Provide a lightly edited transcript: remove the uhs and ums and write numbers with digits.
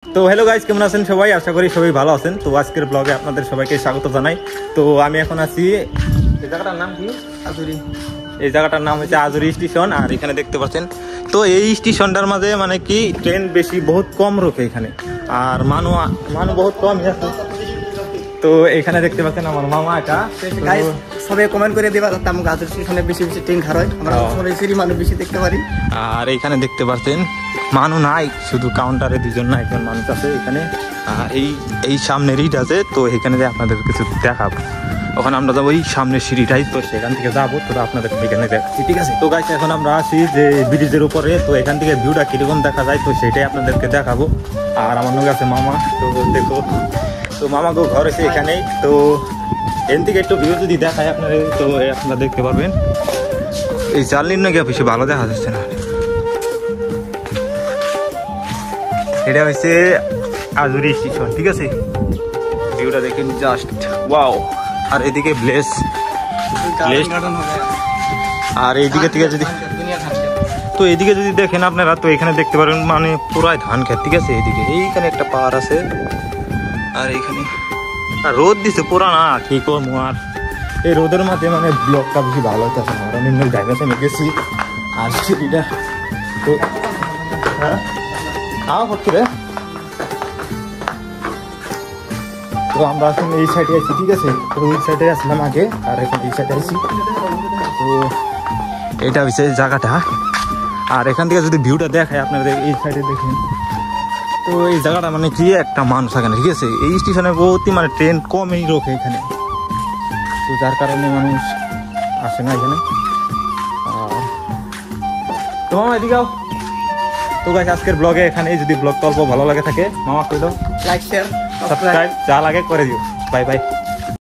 তো hello guys, কেমন আছেন সবাই? আশা করি সবাই ভালো আছেন। তো আজকের ব্লগে আপনাদের সবাইকে স্বাগত জানাই। তো আমি এখন আছি, এই জায়গাটার নাম কি? আজুরি। এই জায়গাটার নাম হচ্ছে আজুরি স্টেশন। আর এখানে দেখতে পাচ্ছেন, তো এই স্টেশনটার মাঝে মানে কি ট্রেন বেশি বহুত কম রোকে এখানে, আর মানুষ বহুত কম আছে। তো এখানে দেখতে পাচ্ছেন আমার মামা একা। সবাই কমেন্ট করে দেবা যাতে আমাকে আজুরি স্টেশনে বেশি বেশি ট্রেন খার হয়, আমরা সবাই সিরি মানুষ বেশি দেখতে পারি। আর এখানে দেখতে পাচ্ছেন মানুষ নাই, শুধু কাউন্টারে দুজন না একজন মানুষ আছে এখানে। এই সামনের ইট আছে, তো এখানে যে আপনাদের কিছু দেখাবো। ওখানে আমরা যাবো এই সামনের সিঁড়িটাই, তো সেখান থেকে যাবো, তো আপনাদের এখানে দেখাচ্ছি, ঠিক আছে? তো গাইস এখন আমরা আসি যে ব্রিজের উপরে, তো এখান থেকে ভিউটা কিরকম দেখা যায় তো সেটাই আপনাদেরকে দেখাবো। আর আমার নগে আছে মামা, তো দেখো, তো মামাকে ঘর আছে এখানেই। তো এখান থেকে একটু ভিউ যদি দেখায় আপনারা, তো আপনারা দেখতে পারবেন। এই জার্নির নাকি বেশি ভালো দেখা যাচ্ছে না। এটা হচ্ছে আজুরি স্টেশন, ঠিক আছে? ভিউটা দেখেন জাস্ট ওয়াও। আর এদিকে ব্লেস, আর এইদিকে থেকে যদি, তো এইদিকে যদি দেখেন আপনারা, তো এখানে দেখতে পারেন মানে পুরাই ধান খেত, ঠিক আছে? এইদিকে এইখানে একটা পাহাড় আছে, আর এইখানে আর রোদ দিছে পুরা না, কি করবো। আর এই রোদের মাঝে মানে ব্লগটা বেশি ভালো হইতেছে না। আমরা নিম্ন জায়গাতে গেছি আর সেটা তো হ্যাঁ করছি রে। তো আমরা আসলে এই সাইডে আছি, ঠিক আছে? তো ওই সাইডে আসলাম আগে, আর এখন এই সাইডে আছি। তো এটা হচ্ছে জায়গাটা। আর এখান থেকে যদি ভিউটা দেখায় আপনাদের, এই সাইডে দেখেন, তো এই জায়গাটা মানে কি একটা মানুষ থাকে না, ঠিক আছে? এই স্টেশনে বহুতই মানে ট্রেন কমই রোকে এখানে, তো যার কারণে মানুষ আসে না এখানে। তো মামা এদিকে আও। তো গাইস আজকের ব্লগে এখানে, যদি ব্লগ অল্প ভালো লাগে থাকে মামা কই দাও, লাইক শেয়ার সাবস্ক্রাইব যা লাগে করে দিও। Bye bye.